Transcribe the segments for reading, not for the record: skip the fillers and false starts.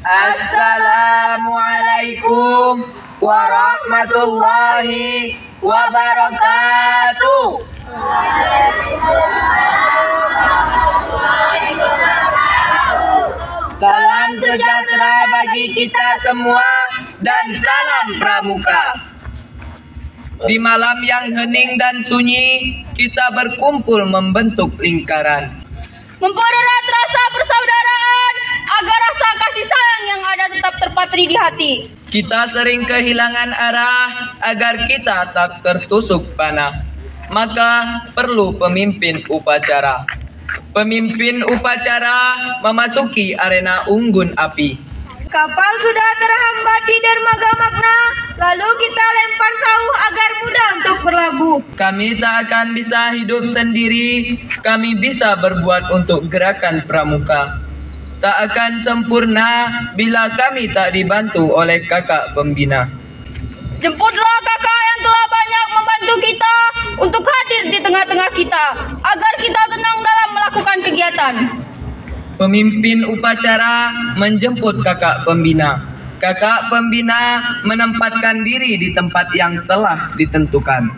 Assalamualaikum warahmatullahi wabarakatuh. Salam sejahtera bagi kita semua dan salam pramuka. Di malam yang hening dan sunyi, kita berkumpul membentuk lingkaran. Mempererat rasa persaudaraan agar rasa kasih sayang yang ada tetap terpatri di hati. Kita sering kehilangan arah agar kita tak tertusuk panah. Maka perlu pemimpin upacara. Pemimpin upacara memasuki arena unggun api. Kapal sudah terhambat di dermaga Makna, lalu kita lempar sauh agar mudah untuk berlabuh. Kami tak akan bisa hidup sendiri, kami bisa berbuat untuk gerakan pramuka. Tak akan sempurna bila kami tak dibantu oleh kakak pembina. Jemputlah kakak yang telah banyak membantu kita untuk hadir di tengah-tengah kita, agar kita tenang dalam melakukan kegiatan. Pemimpin upacara menjemput kakak pembina. Kakak pembina menempatkan diri di tempat yang telah ditentukan.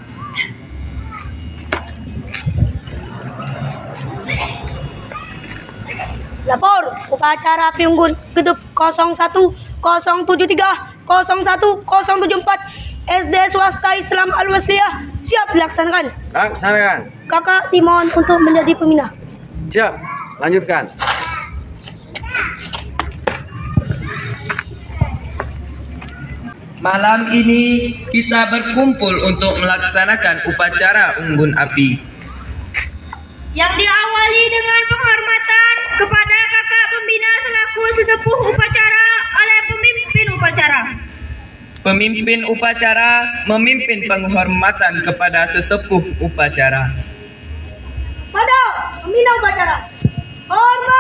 Lapor, upacara api unggun Gedung 01-073-01074 SD Swasta Islam Al-Wasliyah siap dilaksanakan. Laksanakan. Kakak dimohon untuk menjadi pembina. Siap, lanjutkan. Malam ini kita berkumpul untuk melaksanakan upacara unggun api. Yang diawali dengan penghormatan kepada kakak pembina selaku sesepuh upacara oleh pemimpin upacara. Pemimpin upacara memimpin penghormatan kepada sesepuh upacara. Pada pembina upacara. Hormat.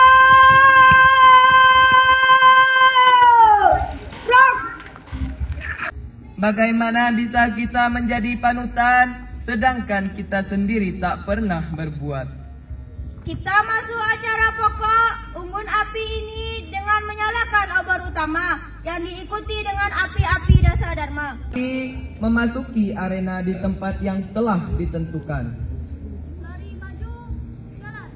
Rock. Bagaimana bisa kita menjadi panutan sedangkan kita sendiri tak pernah berbuat? Kita masuk acara pokok unggun api ini dengan menyalakan obor utama yang diikuti dengan api-api dasa dharma. Kami memasuki arena di tempat yang telah ditentukan. Mari maju, jalan.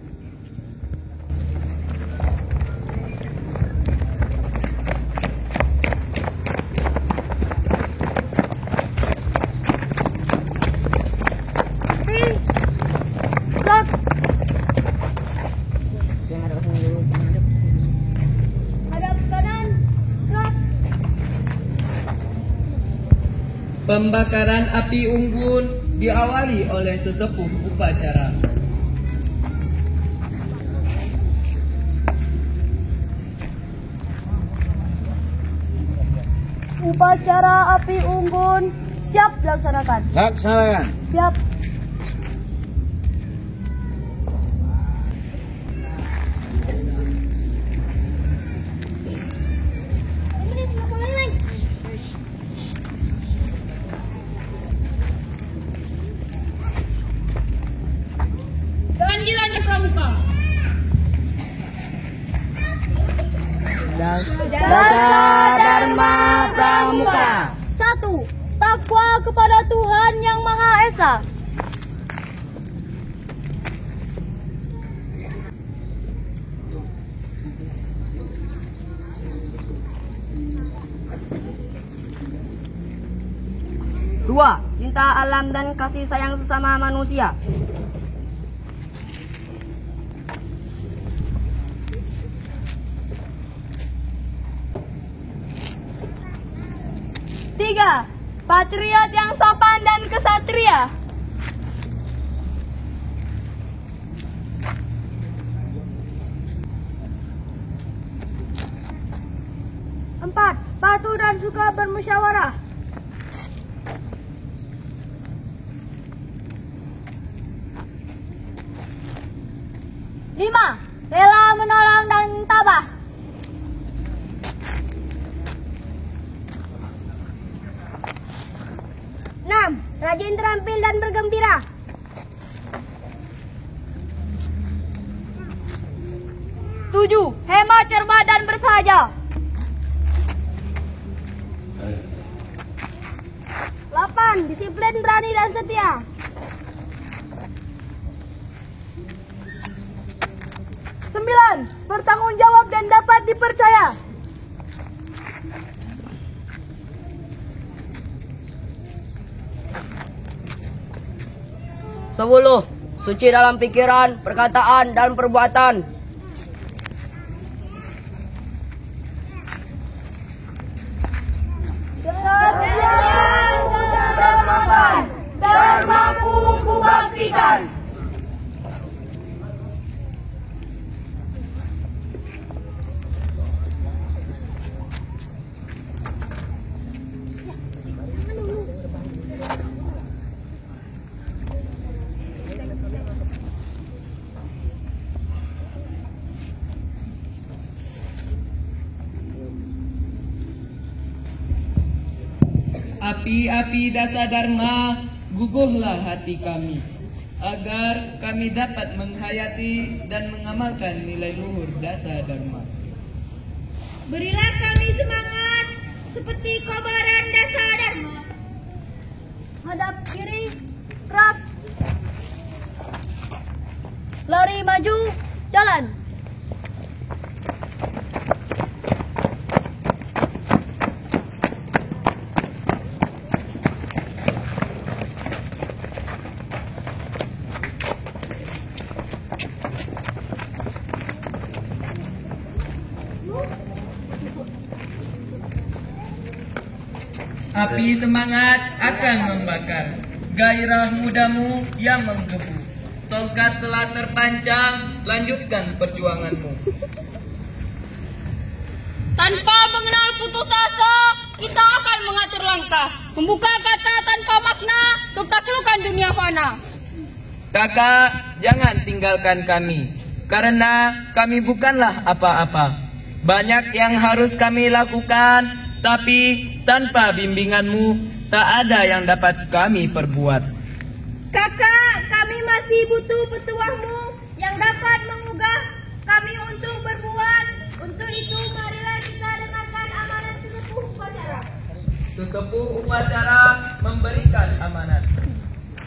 Pembakaran api unggun diawali oleh sesepuh upacara. Upacara api unggun siap dilaksanakan. Laksanakan. Siap. Lanjut pramuka. Dasar Dharma Pramuka. 1. Takwa kepada Tuhan Yang Maha Esa. 2. Cinta alam dan kasih sayang sesama manusia. 3. Patriot yang sopan dan kesatria. 4. Patuh dan suka bermusyawarah. 5. Rela menolong dan tabah. 6. Rajin terampil dan bergembira. 7. Hemat, cermat dan bersahaja. 8. Disiplin, berani, dan setia. 9. Bertanggung jawab dan dapat dipercaya. 10. Suci dalam pikiran, perkataan, dan perbuatan. 11. Dharmaku kubaktikan. 'Api-api dasa dharma, guguhlah hati kami, agar kami dapat menghayati dan mengamalkan nilai luhur dasa dharma. Berilah kami semangat seperti kobaran dasa dharma. Hadap kiri, gerak. Lari maju, jalan. Api semangat akan membakar, gairah mudamu yang menggebu. Tongkat telah terpancang, lanjutkan perjuanganmu. Tanpa mengenal putus asa, kita akan mengatur langkah, membuka kata tanpa makna untuk taklukkan dunia fana. Kakak, jangan tinggalkan kami, karena kami bukanlah apa-apa. Banyak yang harus kami lakukan, tapi tanpa bimbinganmu, tak ada yang dapat kami perbuat. Kakak, kami masih butuh petuahmu yang dapat mengugah kami untuk berbuat. Untuk itu, marilah kita dengarkan amanat sesepuh upacara. Sesepuh upacara memberikan amanat.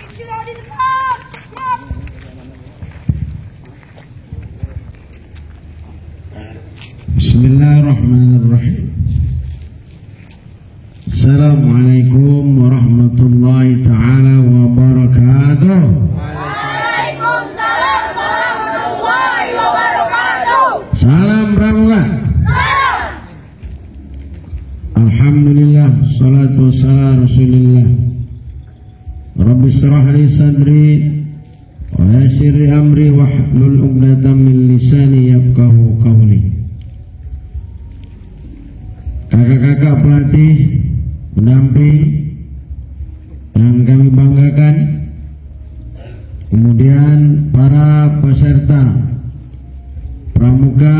Istirahat di tempat. Siap. Bismillahirrahmanirrahim. Assalamualaikum warahmatullahi ta'ala wabarakatuh. Waalaikumsalam warahmatullahi wabarakatuh. Salam pramuka. Salam. Alhamdulillah, salatu wassalam rasulillah. Rabbi syrah li sadri wa yassir li amri wahlul 'uqdatam min lisani yafqahu qawli. Kakak-kakak pelatih, pendamping yang kami banggakan, kemudian para peserta pramuka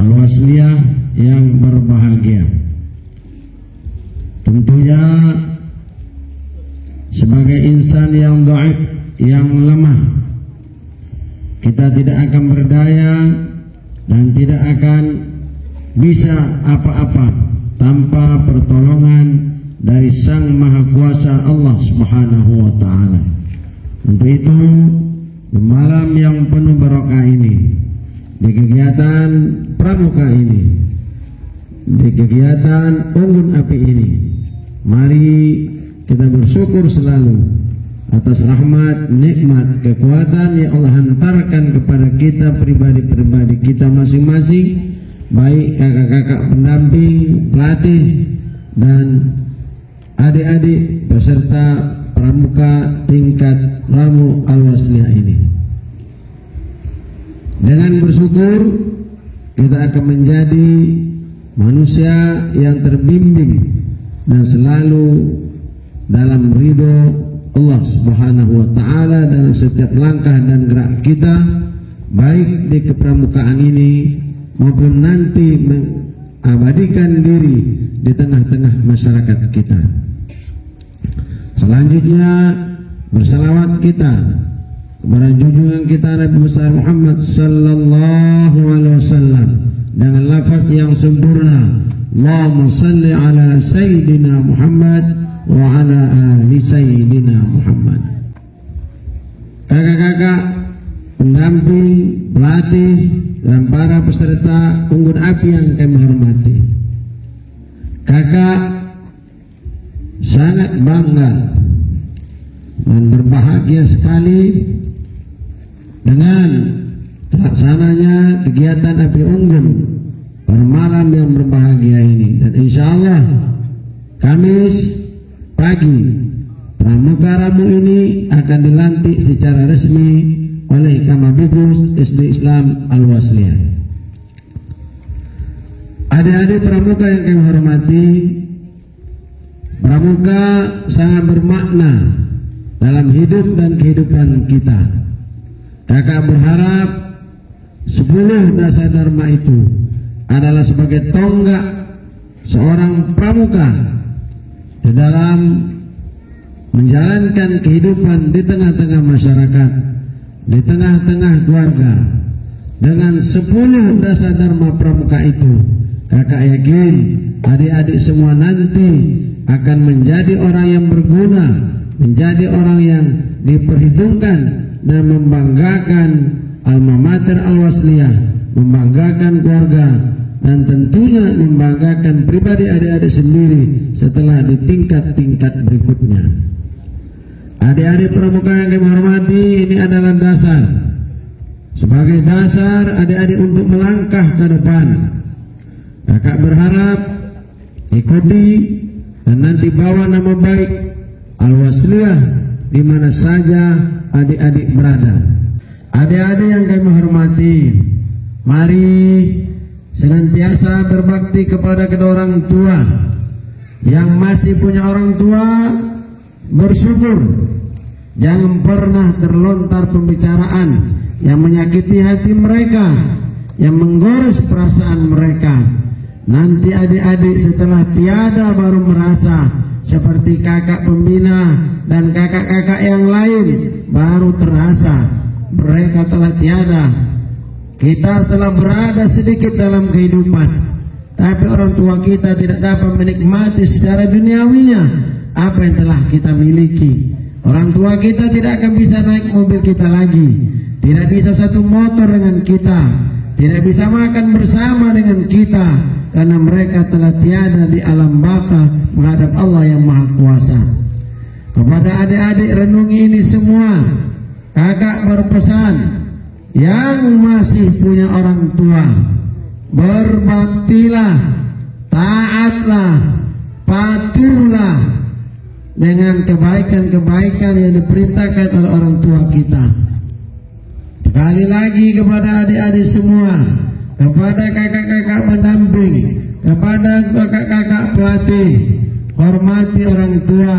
Al-Wasliyah yang berbahagia. Tentunya sebagai insan yang dhaif, yang lemah, kita tidak akan berdaya dan tidak akan bisa apa-apa tanpa pertolongan dari Sang Maha Kuasa Allah Subhanahu wa Ta'ala. Untuk itu, di malam yang penuh barokah ini, di kegiatan pramuka ini, di kegiatan unggun api ini, mari kita bersyukur selalu atas rahmat, nikmat, kekuatan yang Allah hantarkan kepada kita pribadi-pribadi kita masing-masing, baik kakak-kakak pendamping, pelatih, dan adik-adik peserta pramuka tingkat Ramu Al-Wasliyah ini. Dengan bersyukur, kita akan menjadi manusia yang terbimbing dan selalu dalam ridho Allah Subhanahu wa Ta'ala dalam setiap langkah dan gerak kita, baik di kepramukaan ini maupun nanti mengabadikan diri di tengah-tengah masyarakat kita. Selanjutnya, bersalawat kita kepada junjungan kita Nabi besar Muhammad sallallahu alaihi wasallam dengan lafaz yang sempurna, Allahumma salli ala Sayyidina Muhammad wa ala ali Sayyidina Muhammad. Kakak-kakak, pendamping, pelatih, dan para peserta unggun api yang kami hormati, kakak sangat bangga dan berbahagia sekali dengan terlaksananya kegiatan api unggun pada malam yang berbahagia ini. Dan insya Allah Kamis pagi pramuka Ramu ini akan dilantik secara resmi oleh Kamabikus SD Islam Al-Wasliyah. Adik-adik pramuka yang kami hormati, pramuka sangat bermakna dalam hidup dan kehidupan kita. Kakak berharap 10 dasar dharma itu adalah sebagai tonggak seorang pramuka di dalam menjalankan kehidupan di tengah-tengah masyarakat, di tengah-tengah keluarga. Dengan 10 dasar dharma pramuka itu, kakak yakin adik-adik semua nanti akan menjadi orang yang berguna, menjadi orang yang diperhitungkan dan membanggakan alma mater Al-Wasliyah, membanggakan keluarga, dan tentunya membanggakan pribadi adik-adik sendiri setelah di tingkat-tingkat berikutnya. Adik-adik pramuka yang kami hormati, ini adalah dasar, sebagai dasar adik-adik untuk melangkah ke depan. Kakak berharap ikuti dan nanti bawa nama baik Al-Wasliyah di mana saja adik-adik berada. Adik-adik yang kami hormati, mari senantiasa berbakti kepada kedua orang tua. Yang masih punya orang tua, bersyukur. Jangan pernah terlontar pembicaraan yang menyakiti hati mereka, yang menggores perasaan mereka. Nanti adik-adik setelah tiada baru merasa seperti kakak pembina dan kakak-kakak yang lain, baru terasa mereka telah tiada. Kita telah berada sedikit dalam kehidupan, tapi orang tua kita tidak dapat menikmati secara duniawinya apa yang telah kita miliki. Orang tua kita tidak akan bisa naik mobil kita lagi, tidak bisa satu motor dengan kita, tidak bisa makan bersama dengan kita, karena mereka telah tiada di alam baka menghadap Allah yang Maha Kuasa. Kepada adik-adik renungi ini semua, kakak berpesan, yang masih punya orang tua, berbaktilah, taatlah, patuhlah dengan kebaikan-kebaikan yang diperintahkan oleh orang tua kita. Sekali lagi kepada adik-adik semua, kepada kakak-kakak pendamping, kepada kakak-kakak pelatih, hormati orang tua,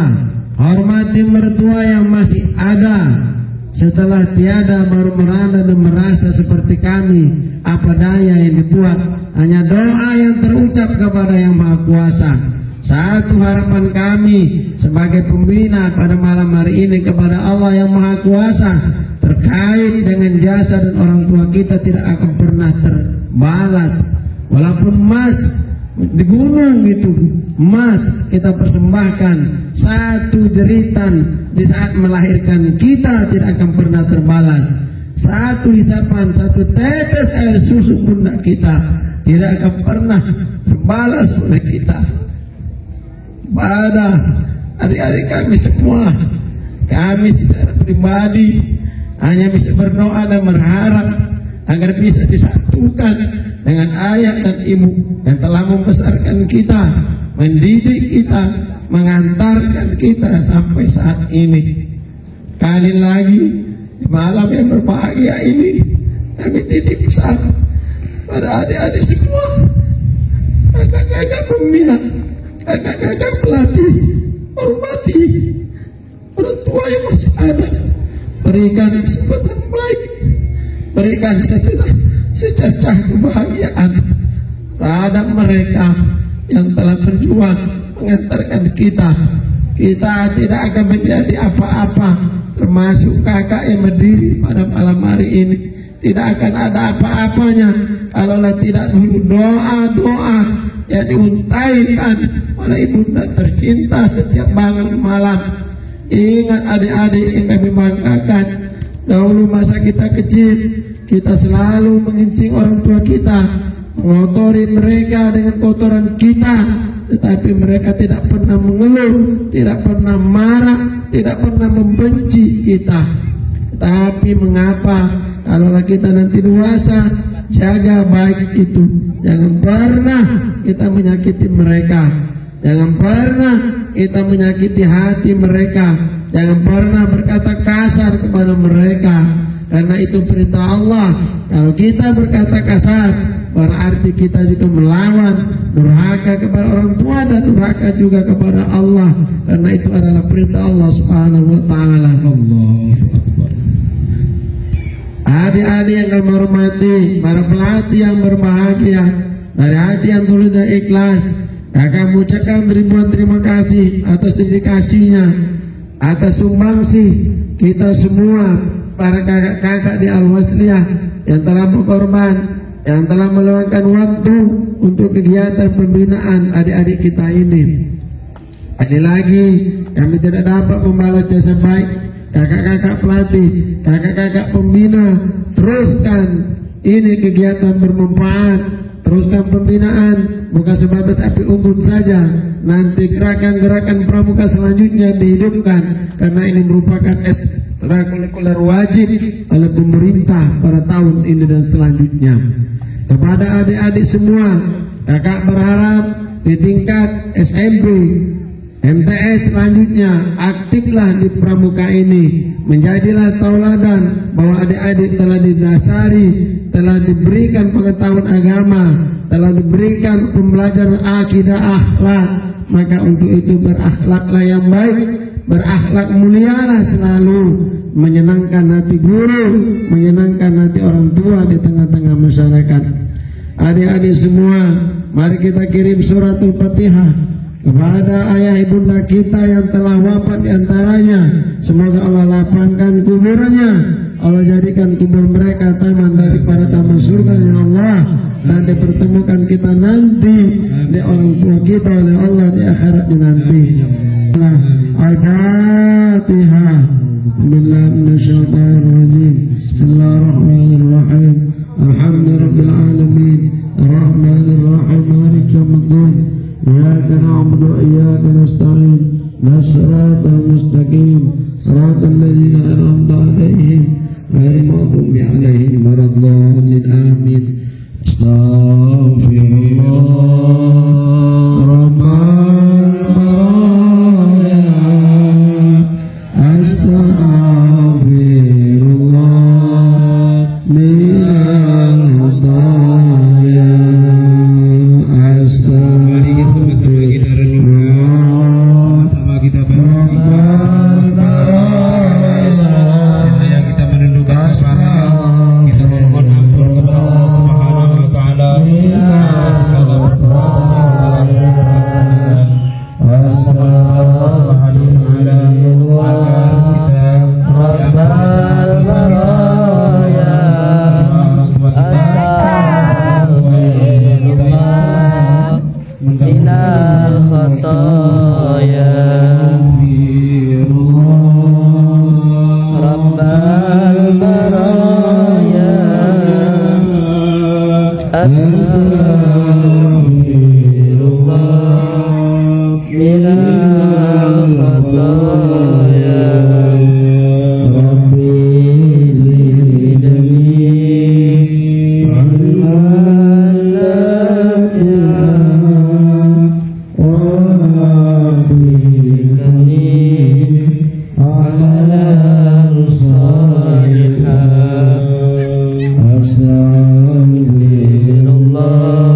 hormati mertua yang masih ada. Setelah tiada baru merana dan merasa seperti kami, apa daya yang dibuat, hanya doa yang terucap kepada yang Maha Kuasa. Satu harapan kami sebagai pembina pada malam hari ini kepada Allah yang Maha Kuasa, terkait dengan jasa dan orang tua kita tidak akan pernah terbalas. Walaupun emas di gunung itu, emas kita persembahkan, satu jeritan di saat melahirkan kita tidak akan pernah terbalas. Satu hisapan, satu tetes air susu bunda kita tidak akan pernah terbalas oleh kita. Pada adik-adik kami semua, kami secara pribadi hanya bisa berdoa dan berharap agar bisa disatukan dengan ayah dan ibu yang telah membesarkan kita, mendidik kita, mengantarkan kita sampai saat ini. Kali lagi di malam yang berbahagia ini, kami titip pesan pada adik-adik semua, kakak-kakak pembina, kakak-kakak pelatih, hormati orang tua yang masih ada, berikan kesempatan baik, berikan secercah kebahagiaan terhadap mereka yang telah berjuang mengantarkan kita. Kita tidak akan menjadi apa-apa, termasuk kakak yang berdiri pada malam hari ini. Tidak akan ada apa-apanya kalaulah tidak dulu doa-doa yang diuntaikan pada ibunda tercinta setiap bangun malam. Ingat adik-adik yang kami banggakan, dahulu masa kita kecil, kita selalu mengincing orang tua kita, mengotori mereka dengan kotoran kita, tetapi mereka tidak pernah mengeluh, tidak pernah marah, tidak pernah membenci kita. Tapi mengapa kalau kita nanti dewasa, jaga baik itu, jangan pernah kita menyakiti mereka, jangan pernah kita menyakiti hati mereka, jangan pernah berkata kasar kepada mereka, karena itu perintah Allah. Kalau kita berkata kasar, berarti kita juga melawan, durhaka kepada orang tua dan durhaka juga kepada Allah, karena itu adalah perintah Allah Subhanahu wa taala. Allahu Akbar. Adik-adik yang kami hormati, para pelatih yang berbahagia, dari hati yang tulus dan ikhlas, kakak mengucapkan ribuan terima kasih atas dedikasinya, atas sumbangsi kita semua, para kakak-kakak di Al-Wasliyah yang telah berkorban, yang telah meluangkan waktu untuk kegiatan pembinaan adik-adik kita ini. Ada lagi, kami tidak dapat membalas jasa baik kakak-kakak pelatih, kakak-kakak pembina. Teruskan ini kegiatan bermanfaat, teruskan pembinaan, bukan sebatas api unggun saja. Nanti gerakan-gerakan pramuka selanjutnya dihidupkan, karena ini merupakan ekstrakurikuler wajib oleh pemerintah pada tahun ini dan selanjutnya. Kepada adik-adik semua, kakak berharap di tingkat SMP, MTS selanjutnya aktiflah di pramuka ini, menjadilah tauladan bahwa adik-adik telah didasari, telah diberikan pengetahuan agama, telah diberikan pembelajaran akidah akhlak. Maka untuk itu berakhlaklah yang baik, berakhlak mulialah selalu, menyenangkan hati guru, menyenangkan hati orang tua di tengah-tengah masyarakat. Adik-adik semua, mari kita kirim suratul Fatihah kepada ayah ibunda kita yang telah wafat di antaranya. Semoga Allah lapangkan kuburannya, Allah jadikan kubur mereka taman daripada taman surga ya Allah, dan dipertemukan kita nanti di orang tua kita oleh Allah di akhirat nanti. Al-Fatihah. Bismillahirrahmanirrahim. Alhamdulillahirabbil alamin. Arrahmanirrahim. Maliki yaumiddin. إياك نعبد وإياك نستعين صراط المستقيم صراط الذين أنعمت عليهم غير المغضوب عليهم ولا الضالين آمين. أستغفر الله رب البرايا أستغفر الله من الخطايا Allah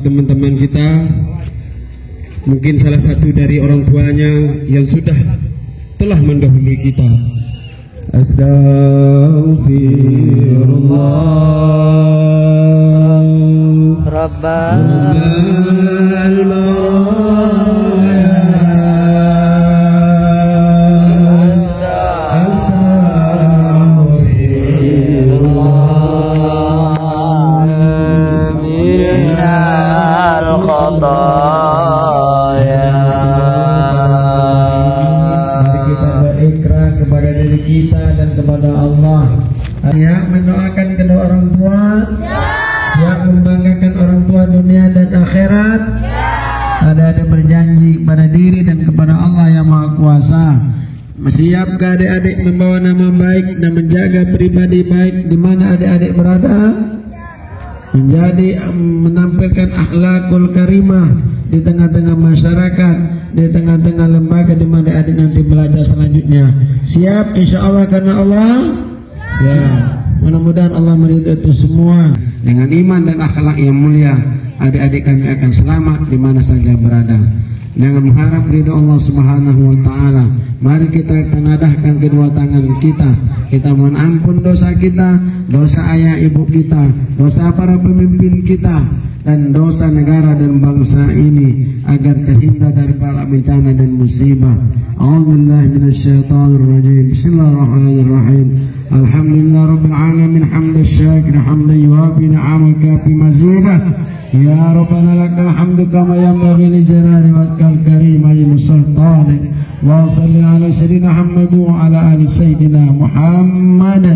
teman-teman kita, mungkin salah satu dari orang tuanya yang telah mendahului kita. Astaghfirullah Rabbal mendoakan kedua orang tua, siap membanggakan orang tua dunia dan akhirat. Ada berjanji kepada diri dan kepada Allah yang Maha Kuasa. Siap ke adik-adik membawa nama baik dan menjaga pribadi baik di mana adik-adik berada, menjadi menampilkan akhlakul karimah di tengah-tengah masyarakat, di tengah-tengah lembaga di mana adik nanti belajar selanjutnya. Siap insyaallah karena Allah. Siap. Mudah-mudahan Allah meridai itu semua. Dengan iman dan akhlak yang mulia, adik-adik kami akan selamat di mana saja berada. Dengan mengharap ridho Allah Subhanahu wa taala, mari kita tenadahkan kedua tangan kita. Kita mohon ampun dosa kita, dosa ayah ibu kita, dosa para pemimpin kita, dan dosa negara dan bangsa ini agar terhindar dari bala bencana dan musibah. A'udzubillahi minasyaitonir rajim. Bismillahirrahmanirrahim. Alhamdulillah rabbil alamin hamdan syakir hamdan yuwafi ni'amaka fi mazidah. Ya Rabbana lakal hamdu kama yanbaghi li jalali wajhikal karim wa sultanik. Wa salli ala sayyidina Muhammad wa ala ali sayyidina Muhammad.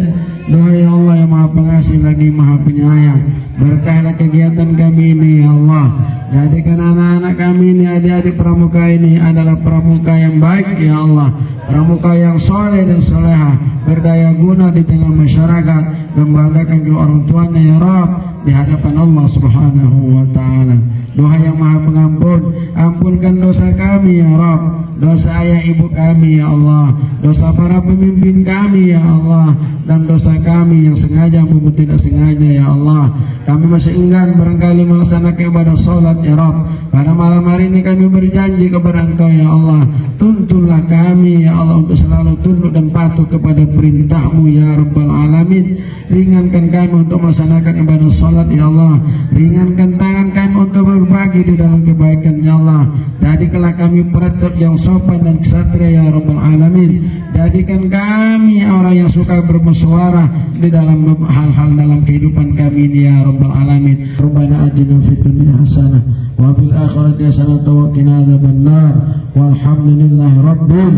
Doa ya Allah yang Maha Pengasih lagi Maha Penyayang, berkahlah kegiatan kami ini ya Allah. Jadikan anak-anak kami ini, adik-adik pramuka ini adalah pramuka yang baik ya Allah, pramuka yang soleh dan soleha, berdaya guna di tengah masyarakat, membanggakan kedua orang tuanya ya Rabb di hadapan Allah Subhanahu wa taala. Doa yang Maha Pengampun, ampunkan dosa kami ya Rabb, dosa ayah ibu kami ya Allah, dosa para pemimpin kami ya Allah, dan dosa kami yang sengaja maupun tidak sengaja ya Allah. Kami masih enggan barangkali melaksanakan ibadah sholat ya Rabb. Pada malam hari ini kami berjanji kepada Engkau ya Allah, tuntunlah kami ya Allah untuk selalu tunduk dan patuh kepada perintah-Mu ya Rabbal Alamin. Ringankan kami untuk melaksanakan ibadah sholat ya Allah, ringankan tangan kami untuk berbagi di dalam kebaikan ya Allah. Jadikanlah kami prajurit yang sopan dan ksatria ya Rabbal Alamin. Jadikan kami orang yang suka bermusyawarah di dalam hal-hal dalam kehidupan kami ini ya Rabbal Alamin. Rabbana atina fid dunya hasanah wa fil akhirati hasanah wa qina adzabannar. Walhamdulillahi rabbil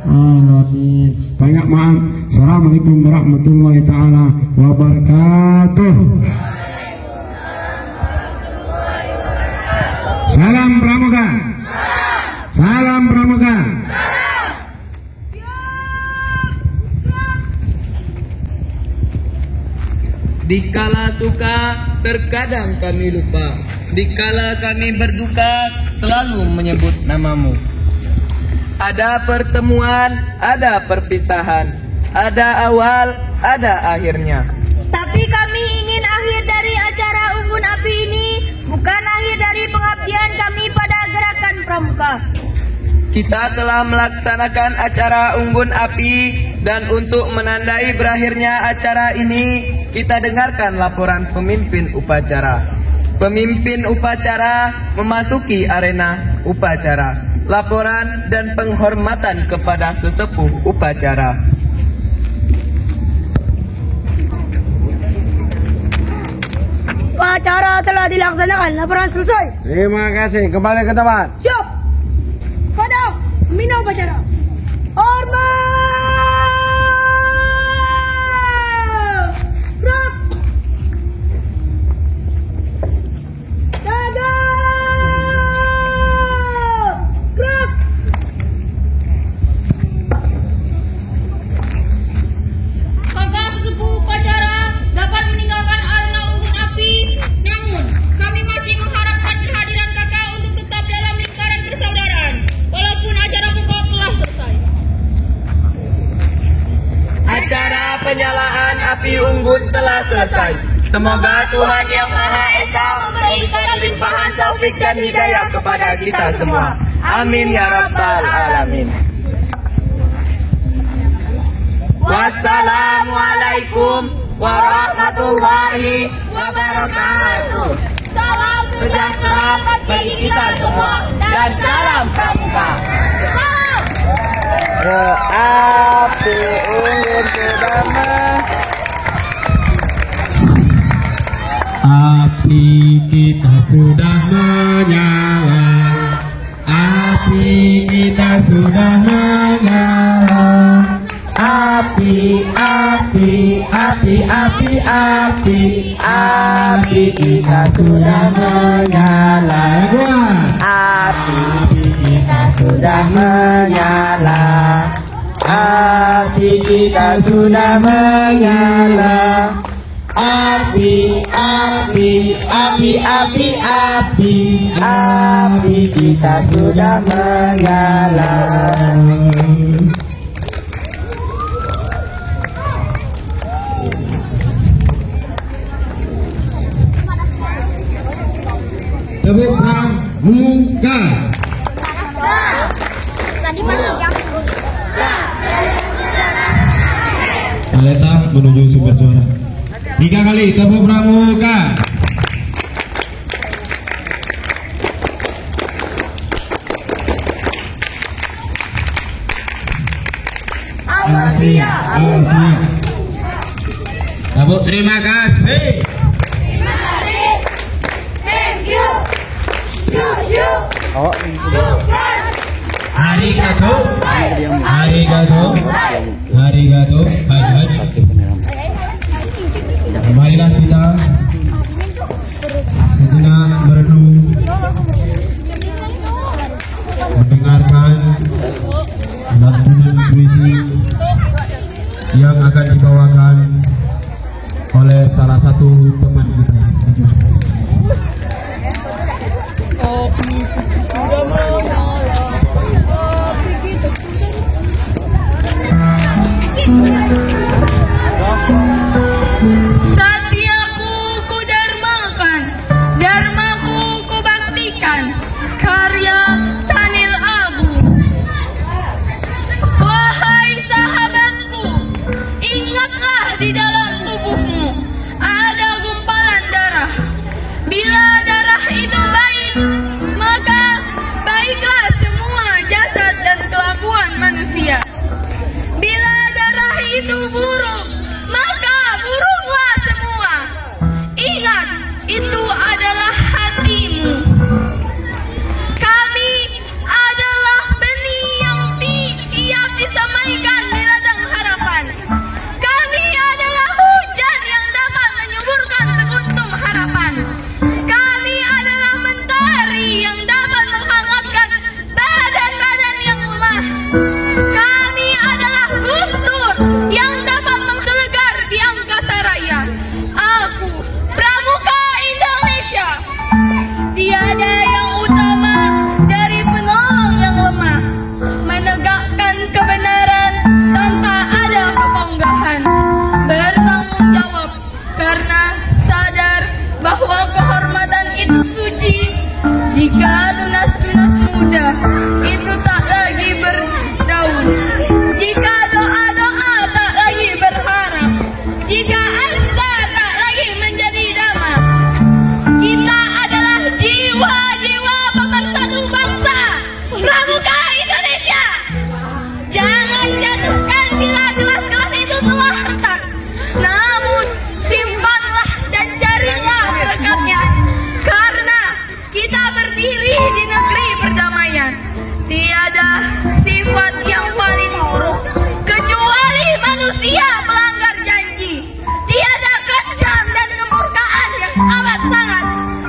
alamin. Banyak maaf. Assalamualaikum warahmatullahi taala wabarakatuh. Salam Pramuka. Salam Pramuka. Dikala suka terkadang kami lupa, dikala kami berduka selalu menyebut namamu. Ada pertemuan, ada perpisahan, ada awal, ada akhirnya. Tapi kami ingin akhir dari acara Unggun Api ini bukan akhir dari pengabdian kami pada gerakan Pramuka. Kita telah melaksanakan acara Unggun Api, dan untuk menandai berakhirnya acara ini, kita dengarkan laporan pemimpin upacara. Pemimpin upacara memasuki arena upacara. Laporan dan penghormatan kepada sesepuh upacara. Upacara telah dilaksanakan, laporan selesai. Terima kasih, kembali ke tempat. Siap. Padam, mina upacara. Hormat. Rap. selesai. Semoga Tuhan Yang Maha Esa memberikan limpahan taufik dan hidayah kepada kita semua. Amin ya rabbal alamin. Wassalamualaikum warahmatullahi wabarakatuh. Salam Sejahtera bagi kita semua dan salam pramuka. Api unggun kedama. Api kita sudah menyala. Api kita sudah menyala. Api, api, api, api, api, api kita sudah menyala. Api kita sudah menyala. Api kita sudah menyala. Api, api, api, api, api, api kita sudah menyala. Tepuk pramuka. Aleta menuju sumber suara. 3 kali tepuk pramuka. Awasia. Tepuk terima kasih. Thank you. Arigato. Arigato. Arigato. Marilah kita sejenak merenung, mendengarkan lantunan puisi yang akan dibawakan oleh salah satu teman kita. Satiaku ku darmakan, dharmaku ku baktikan, karya Tanil Abu. Wahai sahabatku, ingatlah di dalam tubuhmu ada gumpalan darah. Bila darah itu baik, maka baiklah semua jasad dan kelakuan manusia. Bila darah itu buruk, maka buruklah semua. Ingat, itu adalah hatimu. Kami adalah benih yang siap disemaikan di ladang harapan. Kami adalah hujan yang dapat menyuburkan sekuntum harapan. Kami adalah mentari yang dapat menghangatkan badan-badan yang lemah. Kami adalah guntur yang dapat menggelegar di angkasa raya. Aku, Pramuka Indonesia. Tiada yang utama dari penolong yang lemah, menegakkan kebenaran tanpa ada kebanggaan, bertanggung jawab karena sadar bahwa kehormatan itu suci. Jika tunas-tunas muda itu tak lagi berdaun, jika doa-doa tak lagi berharap, jika asa tak lagi menjadi dhamma, kita adalah jiwa-jiwa pemersatu bangsa Pramuka Indonesia. Jangan jatuhkan bila gelas-gelas itu telah retak, namun simpanlah dan carilah berekatnya, karena kita berdiri di negeri perdamaian. Tiada sifat yang paling buruk kecuali manusia pelanggar janji. Tiada kejam dan kemurkaan yang amat sangat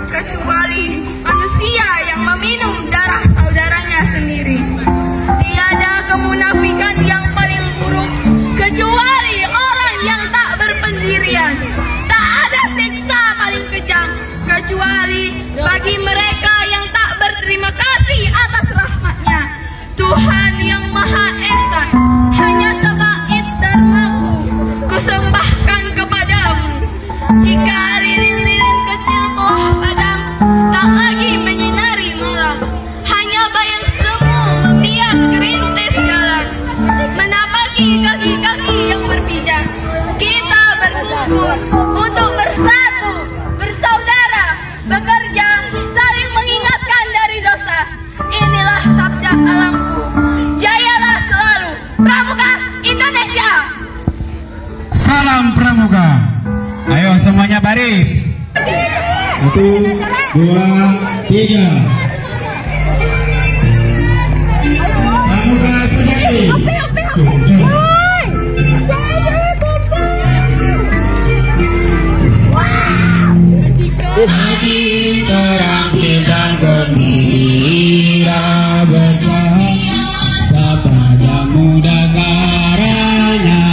kecuali manusia yang meminum darah saudaranya sendiri. Tiada kemunafikan yang paling buruk kecuali orang yang tak berpendirian. Tak ada siksa paling kejam kecuali bagi mereka yang tak berterima kasih atas rahmatnya. Tuhan yang Maha Esa, hanya sebaik dharmaku kusembahkan kepadamu. keras. 1, 2, 3. Pramuka sejati. Hati terang bintang gembira bercahaya pada muda karanya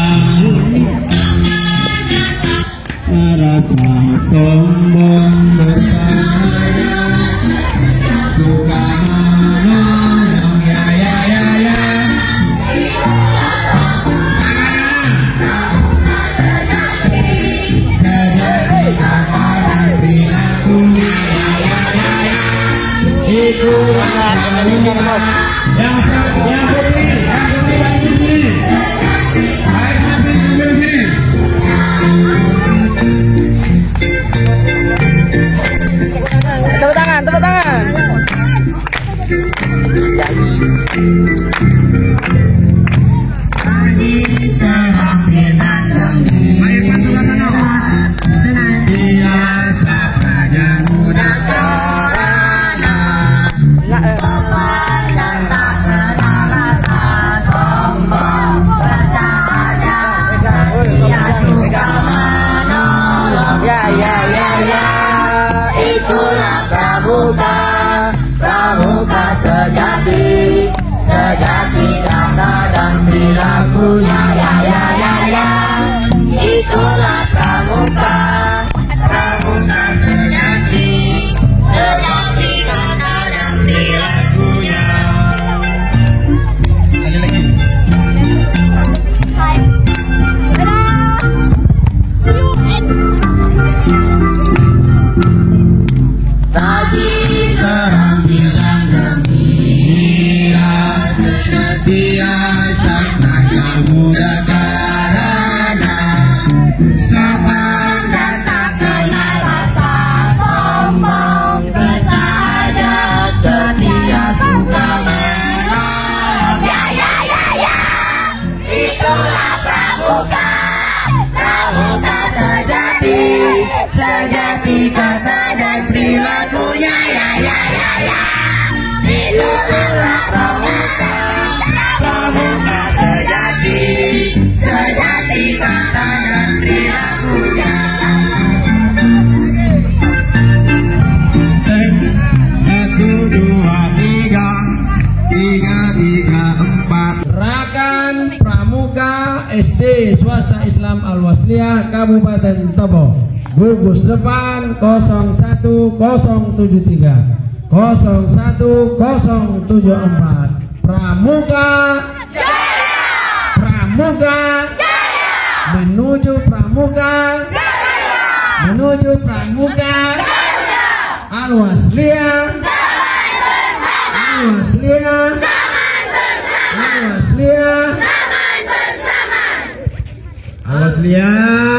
merasa sombong bersama suka menolong ya ya ya ya. Itu Indonesia bos. Yang putih baju ini. Baik nanti ambil sini. Tepuk tangan, tepuk tangan. Baik masuklah sana. Biasa saja mudah karena Sopan dan tak kenal rasa sombong, bersahaja, setia suka menolong. Ya ya ya ya. Itulah pramuka, pramuka sejati, sejati kata dan perilakunya ya ya ya ya. Itulah pramuka, pramuka sejati, sejati kata dan perilakunya. ada lagi. Hai. Dadah. See you and Bagi Terang bilang gembira senantiasa saja muda karena sopan dan tak kenal rasa sombong, bersahaja setia suka menolong. ya ya ya ya. Itulah pramuka, pramuka sejati, sejati kata dan perilakunya ya ya ya ya. Itulah pramuka, pramuka sejati, sejati kata dan perilakunya. 1, 2, 3, 4. Rakan Pramuka SD Swasta Islam Al-Wasliyah Kabupaten Tobo, gugus depan 01073 01074. Pramuka Jaya! Pramuka Jaya! Menuju Pramuka Jaya! Menuju Pramuka Jaya! Al-Wasliyah Al-Wasliyah Al-Wasliyah Al-Wasliyah